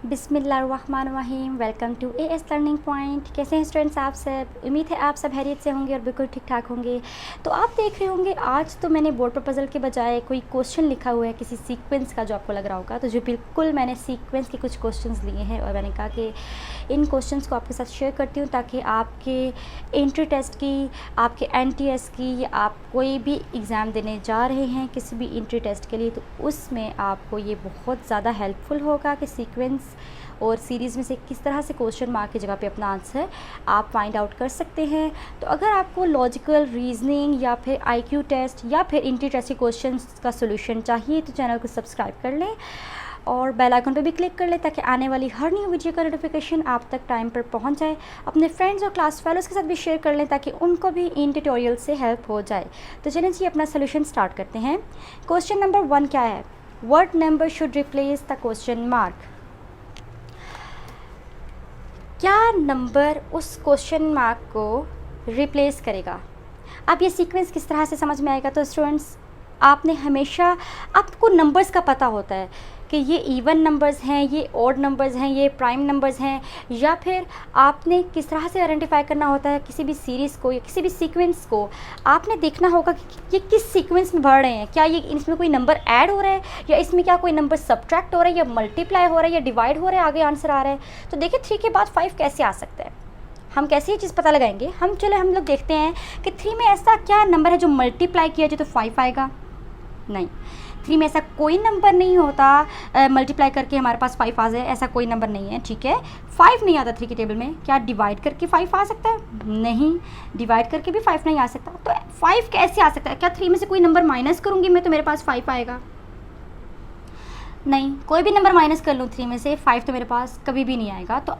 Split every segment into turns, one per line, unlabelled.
बिस्मिल्लाहिर्रहमानिर्रहीम। Welcome to AS learning point. कैसे हैं स्टूडेंट्स आप सब? उम्मीद है आप सब हैरियत से होंगे और बिल्कुल ठीक ठाक होंगे। तो आप देख रहे होंगे आज तो मैंने बोर्ड प्रपोजल के बजाय कोई क्वेश्चन लिखा हुआ है किसी सीक्वेंस का, जो आपको लग रहा होगा। तो जो बिल्कुल मैंने सीक्वेंस के कुछ क्वेश्चंस लिए हैं और मैंने कहा कि इन क्वेश्चंस को आपके साथ शेयर करती हूँ ताकि आपके एंट्री टेस्ट की, आपके एनटीएस की, या आप कोई भी एग्ज़ाम देने जा रहे हैं किसी भी एंट्री टेस्ट के लिए, तो उसमें आपको ये बहुत ज़्यादा हेल्पफुल होगा कि सीक्वेंस और सीरीज़ में से किस तरह से क्वेश्चन मार्क की जगह पे अपना आंसर आप फाइंड आउट कर सकते हैं। तो अगर आपको लॉजिकल रीजनिंग या फिर आईक्यू टेस्ट या फिर एंट्री टेस्ट के क्वेश्चंस का सॉल्यूशन चाहिए तो चैनल को सब्सक्राइब कर लें और बेल आइकन पर भी क्लिक कर लें ताकि आने वाली हर न्यू वीडियो का नोटिफिकेशन आप तक टाइम पर पहुंच जाए। अपने फ्रेंड्स और क्लास फेलोज़ के साथ भी शेयर कर लें ताकि उनको भी इन ट्यूटोरियल से हेल्प हो जाए। तो चलिए जी अपना सोल्यूशन स्टार्ट करते हैं। क्वेश्चन नंबर 1 क्या है? What number should replace the question mark? क्या नंबर उस क्वेश्चन मार्क को रिप्लेस करेगा? अब ये सीक्वेंस किस तरह से समझ में आएगा? तो स्टूडेंट्स, आपने हमेशा, आपको नंबर्स का पता होता है कि ये इवन नंबर्स हैं, ये ऑड नंबर्स हैं, ये प्राइम नंबर्स हैं, या फिर आपने किस तरह से आइडेंटिफाई करना होता है किसी भी सीरीज़ को या किसी भी सीक्वेंस को। आपने देखना होगा कि ये किस सीक्वेंस में बढ़ रहे हैं, क्या ये इसमें कोई नंबर ऐड हो रहा है या इसमें क्या कोई नंबर सब्ट्रैक्ट हो रहा है या मल्टीप्लाई हो रहा है या डिवाइड हो रहा है, आगे आंसर आ रहा है। तो देखिए 3 के बाद 5 कैसे आ सकता है, हम कैसे ये चीज़ पता लगाएंगे। हम लोग देखते हैं कि 3 में ऐसा क्या नंबर है जो मल्टीप्लाई किया जाए तो 5 आएगा? नहीं, 3 में ऐसा कोई नंबर नहीं होता मल्टीप्लाई करके हमारे पास 5 आ जाए, ऐसा कोई नंबर नहीं है। ठीक है, 5 नहीं आता 3 के टेबल में। क्या डिवाइड करके 5 आ सकता है? नहीं, डिवाइड करके भी 5 नहीं आ सकता। तो 5 कैसे आ सकता है? क्या 3 में से कोई नंबर माइनस करूँगी मैं तो मेरे पास 5 आएगा? नहीं, कोई भी नंबर माइनस कर लूँ 3 में से, 5 तो मेरे पास कभी भी नहीं आएगा। तो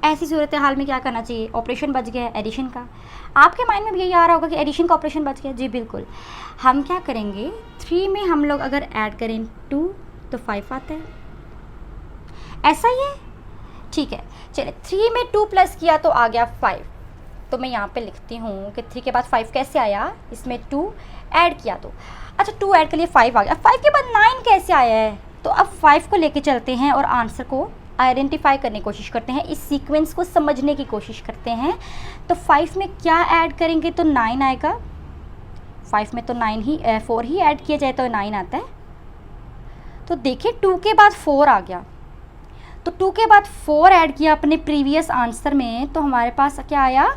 ऐसी सूरत हाल में क्या करना चाहिए? ऑपरेशन बच गया एडिशन का। आपके माइंड में भी यही आ रहा होगा कि एडिशन का ऑपरेशन बच गया। जी बिल्कुल। हम क्या करेंगे, 3 में हम लोग अगर ऐड करें 2 तो 5 आता है, ऐसा ही है। ठीक है, चलिए 3 में 2 प्लस किया तो आ गया 5। तो मैं यहाँ पे लिखती हूँ कि 3 के बाद 5 कैसे आया, इसमें 2 ऐड किया तो, अच्छा 2 ऐड के लिए 5 आ गया। 5 के बाद 9 कैसे आया है? तो अब 5 को लेके चलते हैं और आंसर को आइडेंटिफाई करने की कोशिश करते हैं, इस सीक्वेंस को समझने की कोशिश करते हैं। तो 5 में क्या ऐड करेंगे तो 9 आएगा। 5 में तो 4 ही ऐड किया जाए तो 9 आता है। तो देखिए 2 के बाद 4 आ गया, तो 2 के बाद 4 ऐड किया अपने प्रीवियस आंसर में तो हमारे पास क्या आया?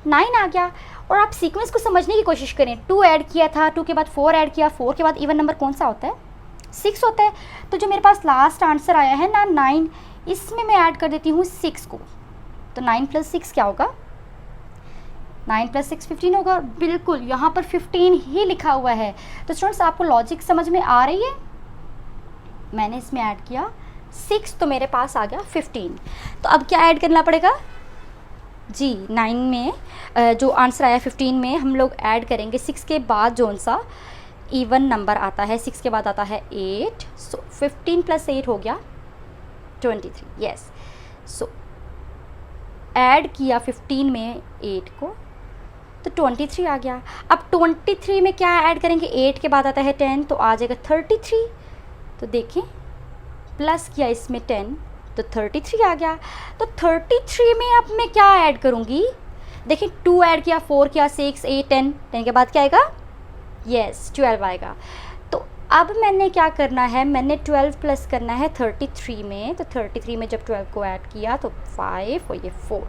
9 आ गया। और आप सीक्वेंस को समझने की कोशिश करें, 2 ऐड किया था, 2 के बाद 4 ऐड किया, 4 के बाद इवन नंबर कौन सा होता है? 6 होता है। तो जो मेरे पास लास्ट आंसर आया है ना 9, इसमें मैं ऐड कर देती हूँ 6 को। तो 9 + 6 क्या होगा? 9 + 6 15 होगा। बिल्कुल, यहाँ पर 15 ही लिखा हुआ है। तो स्टूडेंट्स, आपको लॉजिक समझ में आ रही है? मैंने इसमें ऐड किया 6 तो मेरे पास आ गया 15। तो अब क्या ऐड करना पड़ेगा जी? 9 में जो आंसर आया 15 में हम लोग ऐड करेंगे 6 के बाद जो सा इवन नंबर आता है, 6 के बाद आता है 8। सो 15 + 8 हो गया 23। यस, सो ऐड किया 15 में 8 को तो 23 आ गया। अब 23 में क्या ऐड करेंगे? 8 के बाद आता है 10 तो आ जाएगा 33। तो देखें, प्लस किया इसमें 10 तो 33 आ गया। तो 33 में अब मैं क्या ऐड करूँगी? देखें, 2 ऐड किया, 4 किया, 6 8 10, 10 के बाद क्या आएगा? यस, 12 आएगा। तो अब मैंने क्या करना है, मैंने 12 प्लस करना है 33 में। तो 33 में जब 12 को ऐड किया तो 5 और ये 4।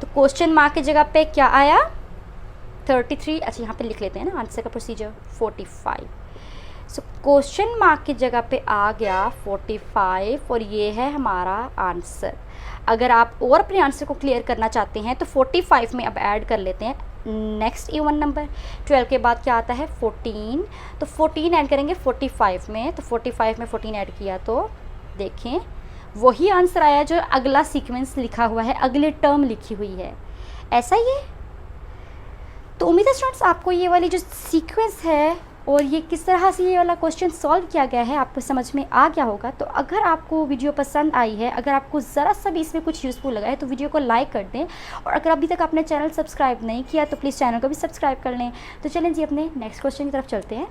तो क्वेश्चन मार्क की जगह पे क्या आया? 33। अच्छा, यहाँ पे लिख लेते हैं ना आंसर का प्रोसीजर, 45। सो क्वेश्चन मार्क की जगह पे आ गया 45 और ये है हमारा आंसर। अगर आप और अपने आंसर को क्लियर करना चाहते हैं तो 45 में अब ऐड कर लेते हैं नेक्स्ट इवन नंबर। 12 के बाद क्या आता है? 14। तो 14 ऐड करेंगे 45 में। तो 45 में 14 ऐड किया तो देखें वही आंसर आया जो अगला सीक्वेंस लिखा हुआ है, अगली टर्म लिखी हुई है। ऐसा ही है। तो उम्मीद है स्टूडेंट्स आपको ये वाली जो सीक्वेंस है और ये किस तरह से ये वाला क्वेश्चन सॉल्व किया गया है आपको समझ में आ गया होगा। तो अगर आपको वीडियो पसंद आई है, अगर आपको ज़रा सा भी इसमें कुछ यूज़फुल लगा है तो वीडियो को लाइक कर दें, और अगर अभी तक आपने चैनल सब्सक्राइब नहीं किया तो प्लीज़ चैनल को भी सब्सक्राइब कर लें। तो चलें जी अपने नेक्स्ट क्वेश्चन की तरफ चलते हैं।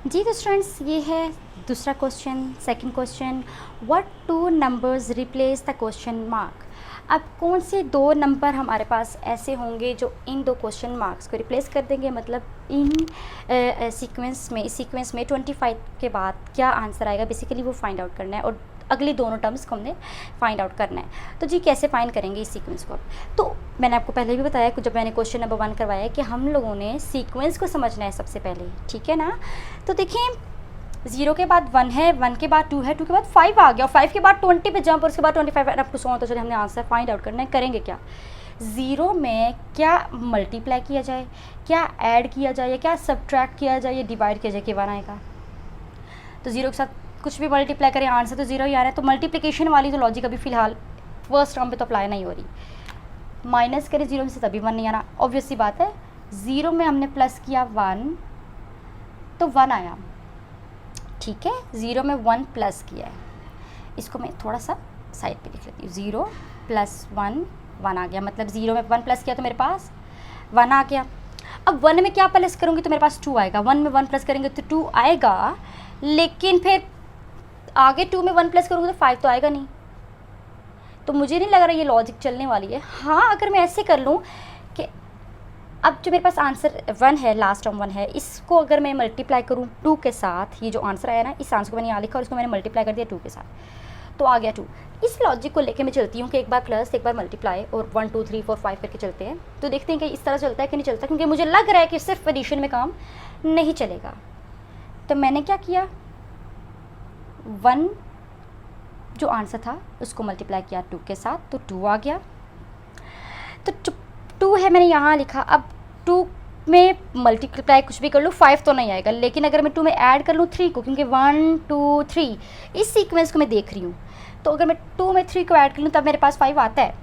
जी तो स्टूडेंट्स, ये है दूसरा question, second question, what two numbers replace the question mark. अब कौन से दो नंबर हमारे पास ऐसे होंगे जो इन दो क्वेश्चन मार्क्स को रिप्लेस कर देंगे, मतलब इन सीक्वेंस में, इस सीक्वेंस में 25 के बाद क्या आंसर आएगा, बेसिकली वो फाइंड आउट करना है और अगली दोनों टर्म्स को हमने फाइंड आउट करना है। तो जी कैसे फाइंड करेंगे इस सीक्वेंस को। तो मैंने आपको पहले भी बताया जब मैंने क्वेश्चन नंबर 1 करवाया कि हम लोगों ने सीक्वेंस को समझना है सबसे पहले, ठीक है ना। तो देखिए 0 के बाद 1 है, 1 के बाद 2 है, 2 के बाद 5 आ गया और 5 के बाद 20 पे जंप और उसके बाद 25 अप टू 100। तो चलिए हमने आंसर फाइंड आउट करना है। करेंगे क्या, 0 में क्या मल्टीप्लाई किया जाए, क्या ऐड किया जाए या क्या सब्ट्रैक्ट किया जाए या डिवाइड किया जाए कि 1 आएगा। तो 0 के साथ कुछ भी मल्टीप्लाई करें आंसर तो 0 ही आ रहा है। तो मल्टीप्लिकेशन वाली तो लॉजिक अभी फ़िलहाल फर्स्ट टर्म पे तो अप्लाई नहीं हो रही। माइनस करें 0 में से तभी 1 नहीं आना, ऑब्वियस सी बात है। 0 में हमने प्लस किया 1 तो 1 आया, ठीक है। 0 में 1 प्लस किया है, इसको मैं थोड़ा सा साइड पे लिख लेती हूँ। 0 प्लस 1 1 आ गया, मतलब 0 में 1 प्लस किया तो मेरे पास 1 आ गया। अब 1 में क्या प्लस करूँगी तो मेरे पास 2 आएगा। 1 में 1 प्लस करेंगे तो 2 आएगा, लेकिन फिर आगे 2 में 1 प्लस करूँगी तो 5 तो आएगा नहीं। तो मुझे नहीं लग रहा ये लॉजिक चलने वाली है। हाँ, अगर मैं ऐसे कर लूँ कि अब जो मेरे पास आंसर 1 है, लास्ट टर्म 1 है, इसको अगर मैं मल्टीप्लाई करूँ 2 के साथ, ये जो आंसर आया ना, इस आंसर को मैंने यहाँ लिखा और इसको मैंने मल्टीप्लाई कर दिया 2 के साथ, तो आ गया 2। इस लॉजिक को लेके मैं चलती हूँ कि एक बार प्लस एक बार मल्टीप्लाई और 1 2 3 4 5 करके चलते हैं। तो देखते हैं कि इस तरह चलता है कि नहीं चलता, क्योंकि मुझे लग रहा है कि सिर्फ एडिशन में काम नहीं चलेगा। तो मैंने क्या किया, 1 जो आंसर था उसको मल्टीप्लाई किया 2 के साथ, तो 2 आ गया। तो 2 है मैंने यहाँ लिखा। अब 2 में मल्टीप्लाई कुछ भी कर लूँ 5 तो नहीं आएगा, लेकिन अगर मैं 2 में ऐड कर लूँ 3 को, क्योंकि 1 2 3 इस सीक्वेंस को मैं देख रही हूँ, तो अगर मैं 2 में 3 को ऐड कर लूँ तब मेरे पास 5 आता है।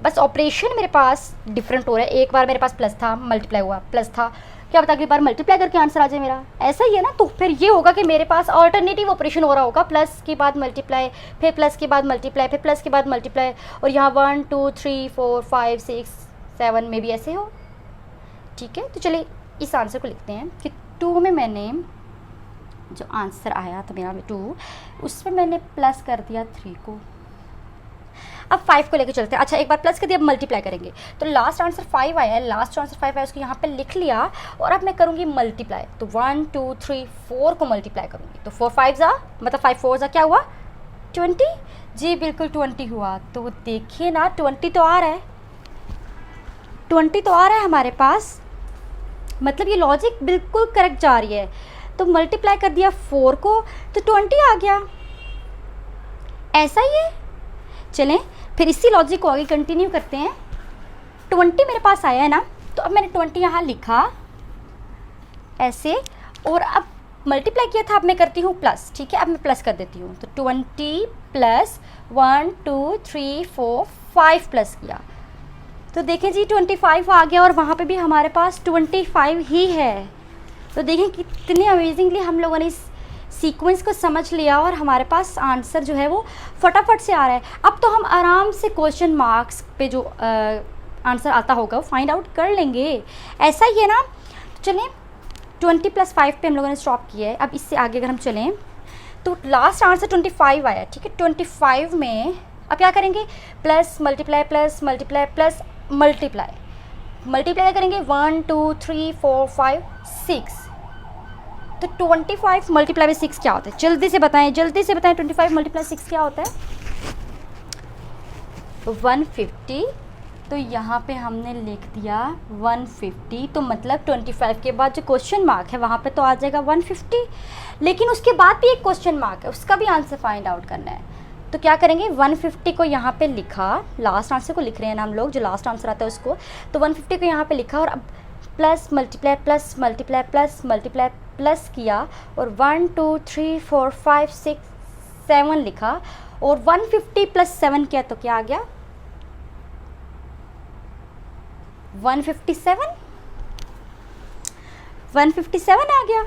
बस ऑपरेशन मेरे पास डिफरेंट हो रहा है। एक बार मेरे पास प्लस था, मल्टीप्लाई हुआ, प्लस था, क्या पता अगली बार मल्टीप्लाई करके आंसर आ जाए मेरा, ऐसा ही है ना। तो फिर ये होगा कि मेरे पास ऑल्टरनेटिव ऑपरेशन हो रहा होगा, प्लस के बाद मल्टीप्लाई, फिर प्लस के बाद मल्टीप्लाई, फिर प्लस के बाद मल्टीप्लाई, और यहाँ 1 2 3 4 5 6 7 में भी ऐसे हो, ठीक है। तो चलिए इस आंसर को लिखते हैं कि 2 में मैंने जो आंसर आया था मेरा 2, उसमें मैंने प्लस कर दिया 3 को। अब 5 को लेकर चलते हैं। अच्छा, एक बार प्लस कर दिया, अब मल्टीप्लाई करेंगे, तो लास्ट आंसर 5 आया है, लास्ट आंसर 5 आया, उसको यहाँ पे लिख लिया और अब मैं करूँगी मल्टीप्लाई। तो 1 2 3 4 को मल्टीप्लाई करूँगी, तो 4 5 जा, मतलब 5 4 जा क्या हुआ 20। जी बिल्कुल 20 हुआ। तो देखिए ना 20 तो आ रहा है, 20 तो आ रहा है हमारे पास, मतलब ये लॉजिक बिल्कुल करेक्ट जा रही है। तो मल्टीप्लाई कर दिया 4 को तो 20 आ गया, ऐसा ही है। चलें फिर इसी लॉजिक को आगे कंटिन्यू करते हैं। 20 मेरे पास आया है ना, तो अब मैंने 20 यहाँ लिखा ऐसे, और अब मल्टीप्लाई किया था, अब मैं करती हूँ प्लस, ठीक है। अब मैं प्लस कर देती हूँ, तो 20 प्लस 1 2 3 4 5 प्लस किया, तो देखें जी 25 आ गया और वहाँ पे भी हमारे पास 25 ही है। तो देखें कितने अमेजिंगली हम लोगों ने इस सीक्वेंस को समझ लिया और हमारे पास आंसर जो है वो फटाफट से आ रहा है। अब तो हम आराम से क्वेश्चन मार्क्स पे जो आंसर आता होगा वो फाइंड आउट कर लेंगे, ऐसा ही है ना। तो चलें 20 प्लस 5 पे हम लोगों ने स्टॉप किया है। अब इससे आगे अगर हम चलें तो लास्ट आंसर 25 आया, ठीक है। 25 में अब क्या करेंगे, plus multiply plus multiply plus multiply, multiply करेंगे 1 2 3 4 5 6। तो 25 मल्टीप्लाई में 6 क्या होता है, जल्दी से बताएं, जल्दी से बताएं। 25 मल्टीप्लाई 6 क्या होता है, 150। तो यहाँ पे हमने लिख दिया 150, तो मतलब 25 के बाद जो क्वेश्चन मार्क है वहाँ पे तो आ जाएगा 150, लेकिन उसके बाद भी एक क्वेश्चन मार्क है, उसका भी आंसर फाइंड आउट करना है। तो क्या करेंगे, 150 को यहाँ पे लिखा, लास्ट आंसर को लिख रहे हैं ना हम लोग, जो लास्ट आंसर आता है उसको, तो 150 को यहाँ पे लिखा और अब plus multiply plus multiply plus multiply plus किया और 1 2 3 4 5 6 7 लिखा और 150 प्लस 7 किया, तो क्या आ गया 157, 157 आ गया।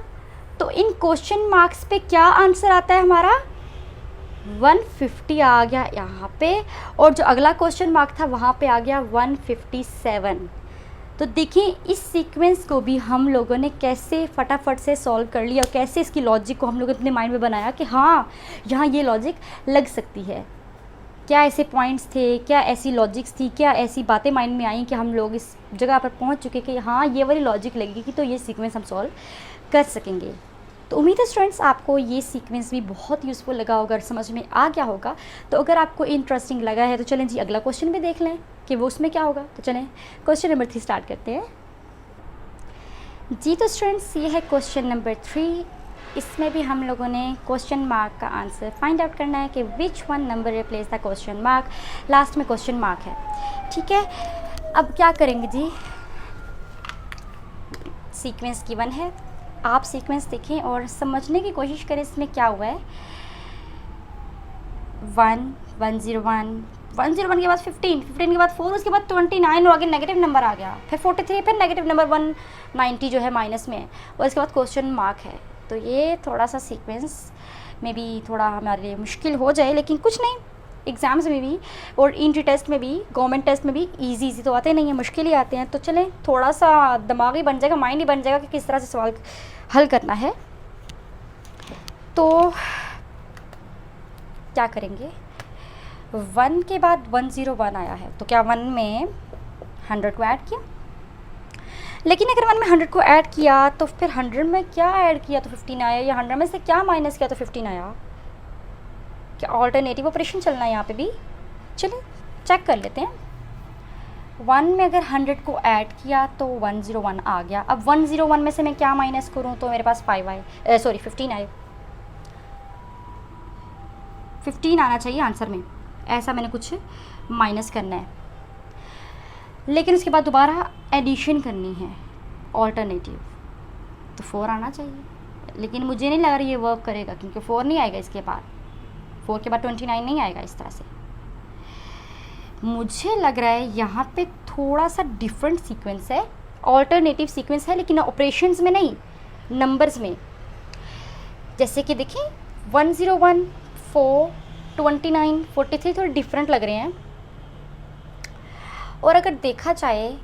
तो इन क्वेश्चन मार्क्स पे क्या आंसर आता है हमारा, 150 आ गया यहाँ पे, और जो अगला क्वेश्चन मार्क था वहाँ पे आ गया 157। तो देखिए इस सीक्वेंस को भी हम लोगों ने कैसे फटाफट से सॉल्व कर लिया और कैसे इसकी लॉजिक को हम लोग अपने माइंड में बनाया कि हाँ यहाँ ये लॉजिक लग सकती है। क्या ऐसे पॉइंट्स थे, क्या ऐसी लॉजिक्स थी, क्या ऐसी बातें माइंड में आई कि हम लोग इस जगह पर पहुंच चुके कि हाँ ये वाली लॉजिक लगेगी तो ये सीक्वेंस हम सॉल्व कर सकेंगे। तो उम्मीद है स्टूडेंट्स आपको ये सीक्वेंस भी बहुत यूज़फुल लगा होगा और समझ में आ गया होगा। तो अगर आपको इंटरेस्टिंग लगा है तो चलें जी अगला क्वेश्चन भी देख लें कि वो उसमें क्या होगा। तो चलें क्वेश्चन नंबर 3 स्टार्ट करते हैं जी। तो स्टूडेंट्स ये है क्वेश्चन नंबर 3। इसमें भी हम लोगों ने क्वेश्चन मार्क का आंसर फाइंड आउट करना है कि which one number replace the question mark. Last में क्वेश्चन मार्क है, ठीक है। अब क्या करेंगे जी, सीक्वेंस गिवन है, आप सीक्वेंस देखें और समझने की कोशिश करें इसमें क्या हुआ है। 101 के बाद 15 के बाद 4, उसके बाद 29 और आगे नेगेटिव नंबर आ गया, फिर 43, फिर नेगेटिव नंबर 190 जो है माइनस में, और इसके बाद क्वेश्चन मार्क है। तो ये थोड़ा सा सीक्वेंस में भी थोड़ा हमारे लिए मुश्किल हो जाए, लेकिन कुछ नहीं, एग्ज़ाम्स में भी और इंट्री टेस्ट में भी, गवर्नमेंट टेस्ट में भी इजी तो आते नहीं हैं, मुश्किल ही आते हैं। तो चलें थोड़ा सा दिमाग ही बन जाएगा, माइंड ही बन जाएगा कि किस तरह से सवाल हल करना है। तो क्या करेंगे, 1 के बाद 101 आया है, तो क्या 1 में 100 को ऐड किया, लेकिन अगर 1 में 100 को ऐड किया तो फिर 100 में क्या ऐड किया तो 15 आया, या 100 में से क्या माइनस किया तो 15 आया। क्या ऑल्टरनेटिव ऑपरेशन चलना है यहाँ पे भी, चलिए चेक कर लेते हैं। 1 में अगर 100 को ऐड किया तो 101 आ गया। अब 101 में से मैं क्या माइनस करूँ तो मेरे पास 15 आए, 15 आना चाहिए आंसर में, ऐसा मैंने कुछ माइनस करना है। लेकिन उसके बाद दोबारा एडिशन करनी है ऑल्टरनेटिव, तो 4 आना चाहिए, लेकिन मुझे नहीं लग रहा ये वर्क करेगा, क्योंकि 4 नहीं आएगा इसके बाद, 4 के बाद 29 नहीं आएगा इस तरह से। मुझे लग रहा है यहाँ पे थोड़ा सा डिफरेंट सीक्वेंस है, ऑल्टरनेटिव सीक्वेंस है, लेकिन ऑपरेशंस में नहीं, नंबर्स में। जैसे कि देखिए 101, 4, 29, 43 थोड़े डिफरेंट लग रहे हैं। और अगर देखा जाए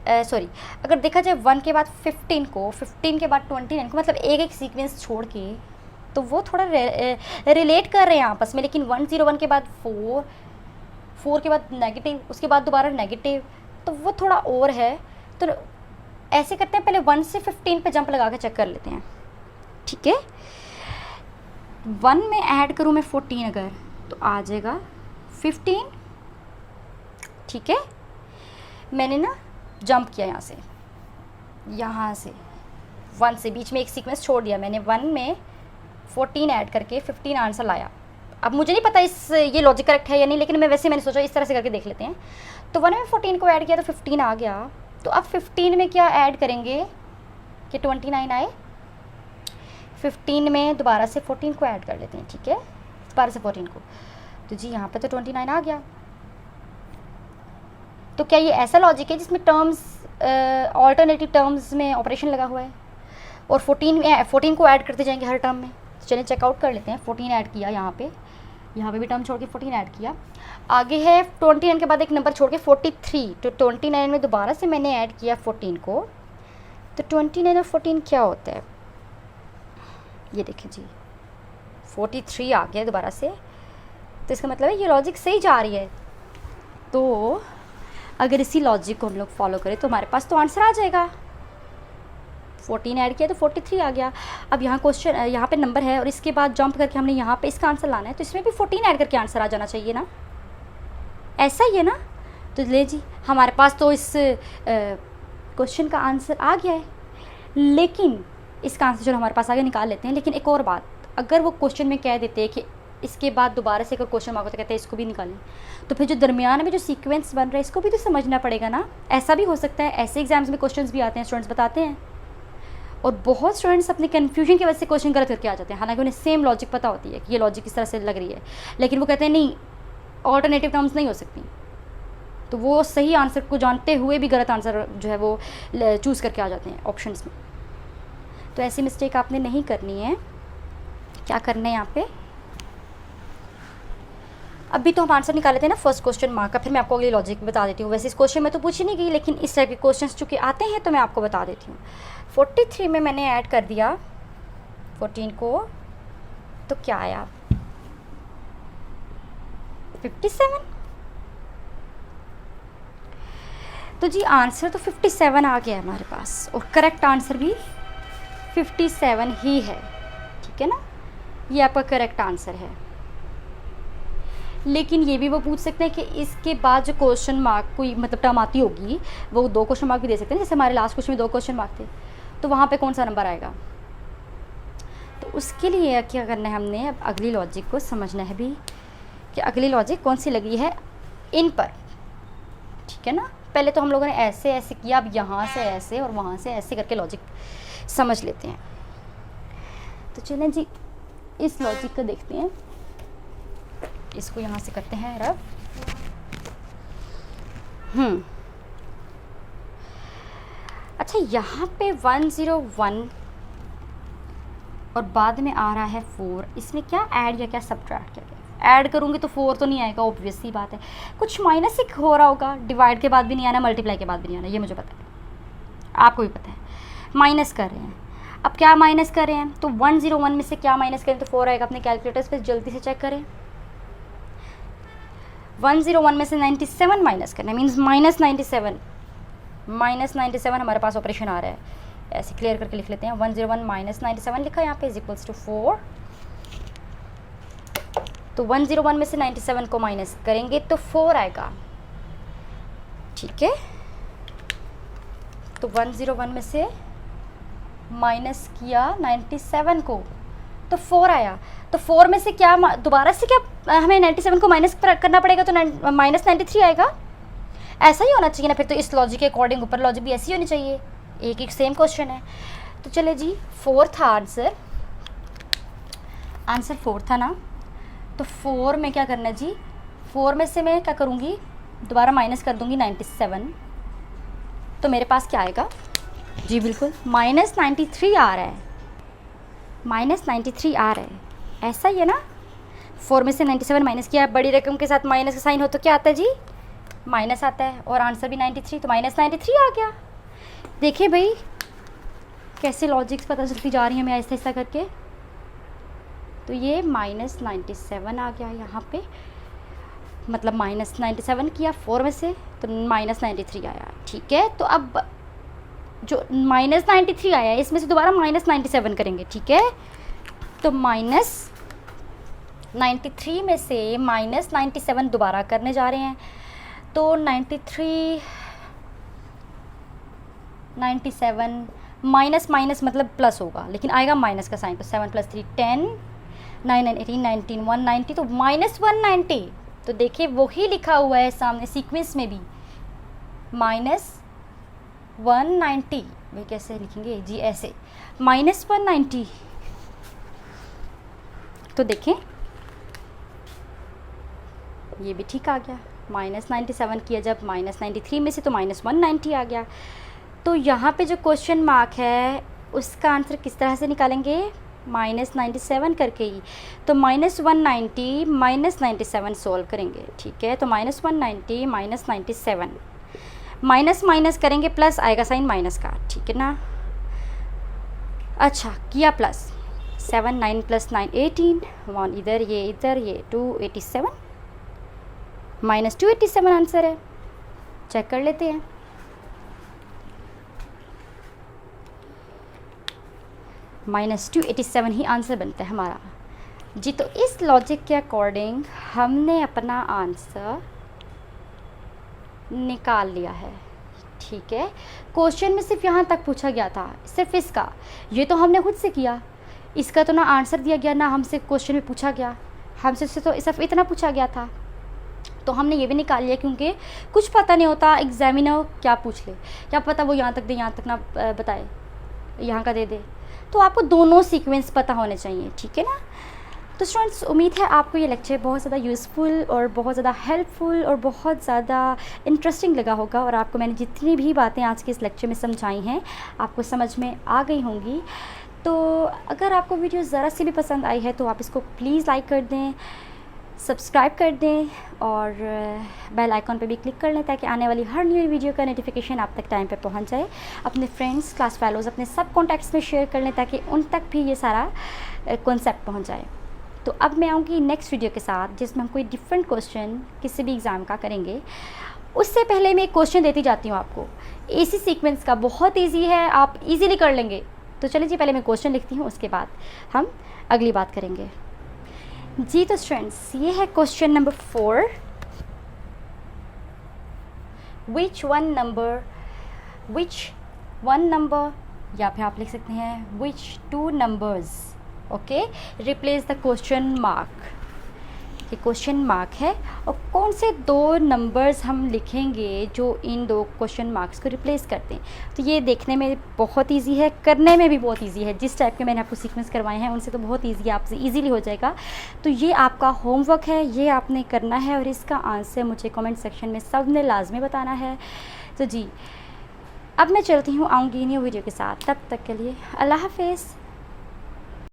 अगर देखा जाए 1 के बाद 15 को, 15 के बाद 29 को, मतलब एक सीक्वेंस छोड़ के, तो वो थोड़ा रिलेट कर रहे हैं आपस में। लेकिन 101 के बाद 4 के बाद नेगेटिव, उसके बाद दोबारा नेगेटिव, तो वो थोड़ा और है। तो ऐसे करते हैं, पहले 1 से 15 पे जंप लगा के चेक कर लेते हैं, ठीक है। 1 में ऐड करूँ मैं 14 अगर, तो आ जाएगा 15, ठीक है। मैंने ना जंप किया यहाँ से 1 से, बीच में एक सीक्वेंस छोड़ दिया मैंने, 1 में 14 ऐड करके 15 आंसर लाया। अब मुझे नहीं पता ये लॉजिक करेक्ट है या नहीं, लेकिन मैंने सोचा इस तरह से करके देख लेते हैं। तो 1 में 14 को ऐड किया तो 15 आ गया। तो अब 15 में क्या ऐड करेंगे कि 29 आए, 15 में दोबारा से 14 को ऐड कर लेते हैं, ठीक है, दोबारा से 14 को, तो जी यहाँ पे तो 29 आ गया। तो क्या ये ऐसा लॉजिक है जिसमें टर्म्स ऑल्टरनेटिव टर्म्स में ऑपरेशन लगा हुआ है और 14 को ऐड करते जाएंगे हर टर्म में। तो चलिए चेकआउट कर लेते हैं। 14 ऐड किया यहाँ पे भी टर्म छोड़ के 14 ऐड किया। आगे है 29 के बाद एक नंबर छोड़ के 43, तो 29 में दोबारा से मैंने ऐड किया 14 को। तो 29 और 14 क्या होता है, ये देखिए जी 43 आ गया दोबारा से। तो इसका मतलब है ये लॉजिक सही जा रही है। तो अगर इसी लॉजिक को हम लोग फॉलो करें तो हमारे पास तो आंसर आ जाएगा। 14 ऐड किया तो 43 आ गया। अब यहाँ क्वेश्चन, यहाँ पे नंबर है और इसके बाद जंप करके हमने यहाँ पे इसका आंसर लाना है, तो इसमें भी 14 ऐड करके आंसर आ जाना चाहिए ना, ऐसा ही है ना। तो ले जी हमारे पास तो इस क्वेश्चन का आंसर आ गया है, लेकिन इसका आंसर जो हमारे पास आगे निकाल लेते हैं। लेकिन एक और बात, अगर वो क्वेश्चन में कह देते हैं कि इसके बाद दोबारा से अगर क्वेश्चन मांगो तो कहते हैं इसको भी निकालें, तो फिर जो दरमियान में जो सीक्वेंस बन रहा है इसको भी तो समझना पड़ेगा ना। ऐसा भी हो सकता है, ऐसे एग्जाम्स में क्वेश्चंस भी आते हैं, स्टूडेंट्स बताते हैं, और बहुत स्टूडेंट्स अपने कन्फ्यूजन की वजह से क्वेश्चन गलत करके आ जाते हैं, हालांकि उन्हें सेम लॉजिक पता होती है कि ये लॉजिक किस तरह से लग रही है, लेकिन वो कहते हैं नहीं ऑल्टरनेटिव टर्म्स नहीं हो सकती। तो वो सही आंसर को जानते हुए भी गलत आंसर जो है वो चूज़ करके आ जाते हैं ऑप्शंस में। तो ऐसी मिस्टेक आपने नहीं करनी है। क्या करना है यहाँ पे, अभी तो हम आंसर निकाले थे ना फर्स्ट क्वेश्चन मार्क का, फिर मैं आपको अगली लॉजिक बता देती हूँ। वैसे इस क्वेश्चन में तो पूछी नहीं गई, लेकिन इस टाइप के क्वेश्चन चूँकि आते हैं तो मैं आपको बता देती हूँ। 43 में मैंने ऐड कर दिया 14 को, तो क्या आया 57। तो जी आंसर तो 57 आ गया हमारे पास, और करेक्ट आंसर भी 57 ही है, ठीक है ना। ये आपका करेक्ट आंसर है। लेकिन ये भी वो पूछ सकते हैं कि इसके बाद जो क्वेश्चन मार्क कोई मतलब टर्म आती होगी, वो 2 क्वेश्चन मार्क भी दे सकते हैं। जैसे हमारे लास्ट क्वेश्चन में 2 क्वेश्चन मार्क थे, तो वहाँ पे कौन सा नंबर आएगा। तो उसके लिए क्या करना है, हमने अब अगली लॉजिक को समझना है भी कि अगली लॉजिक कौन सी लगी है इन पर, ठीक है ना। पहले तो हम लोगों ने ऐसे ऐसे किया, अब यहाँ से ऐसे और वहाँ से ऐसे करके लॉजिक समझ लेते हैं। तो चलें जी इस लॉजिक को देखते हैं। इसको यहाँ से करते हैं रब। अच्छा, यहाँ पे 101 और बाद में आ रहा है 4, इसमें क्या ऐड या क्या सब्ट्रैक्ट किया गया। ऐड करूँगी तो 4 तो नहीं आएगा, ऑब्वियस सी बात है। कुछ माइनस ही हो रहा होगा, डिवाइड के बाद भी नहीं आना, मल्टीप्लाई के बाद भी नहीं आना, ये मुझे पता है, आपको भी पता है। माइनस कर रहे हैं, अब क्या माइनस कर रहे हैं, तो 101 में से क्या माइनस करें तो 4 आएगा। अपने कैलकुलेटर्स पे जल्दी से चेक करें। 101 में से 97 माइनस करना है, मीन्स -97। -97 हमारे पास ऑपरेशन आ रहा है, ऐसे क्लियर करके लिख लेते हैं। 101 -97 लिखा यहाँ पे इज इक्वल्स टू 4। तो 101 में से 97 को माइनस करेंगे तो 4 आएगा, ठीक है। तो 101 में से माइनस किया 97 को तो 4 आया। तो 4 में से क्या दोबारा से क्या हमें 97 को माइनस करना पड़ेगा, तो -93 आएगा। ऐसा ही होना चाहिए ना फिर तो, इस लॉजिक के अकॉर्डिंग ऊपर लॉजिक भी ऐसी होनी चाहिए, एक एक सेम क्वेश्चन है। तो चले जी 4 था आंसर 4 था ना। तो 4 में क्या करना है जी, 4 में से मैं क्या करूँगी, दोबारा माइनस कर दूँगी 97। तो मेरे पास क्या आएगा जी, बिल्कुल -93 आ रहा है, -93 आ रहा है, ऐसा ही है ना। 4 में से 97 माइनस किया, बड़ी रकम के साथ माइनस का साइन हो तो क्या आता है जी, माइनस आता है, और आंसर भी 93, तो -93 आ गया। देखिए भाई कैसे लॉजिक्स पता चलती जा रही हैं मैं आहिस्ता आहिस्ता करके। तो ये -97 आ गया यहाँ पे, मतलब -97 किया 4 में से तो -93 आया, ठीक है। तो अब जो -93 आया है इसमें से दोबारा -97 करेंगे, ठीक है। तो -93 में से -97 दोबारा करने जा रहे हैं, तो 93 97 माइनस माइनस मतलब प्लस होगा, लेकिन आएगा माइनस का साइन। तो 7 + 3 10, 9 9 18 19 190, तो -190। तो देखिए वही लिखा हुआ है सामने सीक्वेंस में भी -190। भाई कैसे लिखेंगे जी, ऐसे -190। तो देखें ये भी ठीक आ गया, -97 किया जब -93 में से तो -190 आ गया। तो यहाँ पे जो क्वेश्चन मार्क है उसका आंसर किस तरह से निकालेंगे, -97 करके ही। तो -190 -97 सॉल्व करेंगे, ठीक है। तो -190 -97 माइनस माइनस करेंगे, प्लस आएगा साइन माइनस का, ठीक है ना। अच्छा किया प्लस, 7 9 + 9 18, 1 इधर ये 287 -287 आंसर है। चेक कर लेते हैं। -287 ही आंसर बनता है हमारा जी। तो इस लॉजिक के अकॉर्डिंग हमने अपना आंसर निकाल लिया है, ठीक है। क्वेश्चन में सिर्फ यहाँ तक पूछा गया था, सिर्फ इसका, ये तो हमने खुद से किया, इसका तो ना आंसर दिया गया ना हमसे क्वेश्चन में पूछा गया, हमसे तो सिर्फ इतना पूछा गया था। तो हमने ये भी निकाल लिया, क्योंकि कुछ पता नहीं होता एग्जामिनर क्या पूछ ले, क्या पता वो यहाँ तक दे, यहाँ तक ना बताए, यहाँ का दे दे। तो आपको दोनों सीक्वेंस पता होने चाहिए, ठीक है ना। तो स्टूडेंट्स उम्मीद है आपको ये लेक्चर बहुत ज़्यादा यूज़फुल और बहुत ज़्यादा हेल्पफुल और बहुत ज़्यादा इंटरेस्टिंग लगा होगा, और आपको मैंने जितनी भी बातें आज के इस लेक्चर में समझाई हैं आपको समझ में आ गई होंगी। तो अगर आपको वीडियो ज़रा सी भी पसंद आई है तो आप इसको प्लीज़ लाइक कर दें, सब्सक्राइब कर दें और बेल आइकॉन पे भी क्लिक कर लें ताकि आने वाली हर न्यू वीडियो का नोटिफिकेशन आप तक टाइम पे पहुंच जाए। अपने फ्रेंड्स, क्लास फेलोज़, अपने सब कॉन्टैक्ट्स में शेयर कर लें ताकि उन तक भी ये सारा कॉन्सेप्ट पहुंच जाए। तो अब मैं आऊँगी नेक्स्ट वीडियो के साथ जिसमें हम कोई डिफरेंट क्वेश्चन किसी भी एग्ज़ाम का करेंगे। उससे पहले मैं एक क्वेश्चन देती जाती हूँ आपको, AC सीक्वेंस का, बहुत ईजी है, आप इजीली कर लेंगे। तो चलिए जी, पहले मैं क्वेश्चन लिखती हूँ, उसके बाद हम अगली बात करेंगे जी। तो स्टूडेंट्स, ये है question number 4। Which one number या फिर आप लिख सकते हैं विच 2 numbers, okay, replace the question mark. ये क्वेश्चन मार्क है और कौन से 2 नंबर्स हम लिखेंगे जो इन 2 क्वेश्चन मार्क्स को रिप्लेस करते हैं। तो ये देखने में बहुत इजी है, करने में भी बहुत इजी है। जिस टाइप के मैंने आपको सीक्वेंस करवाए हैं उनसे तो बहुत इजी है, आपसे इजीली हो जाएगा। तो ये आपका होमवर्क है, ये आपने करना है और इसका आंसर मुझे कमेंट सेक्शन में सब ने लाजमी बताना है। तो जी, अब मैं चलती हूँ, आऊँगी न्यू वीडियो के साथ। तब तक के लिए अल्लाह हाफिज़।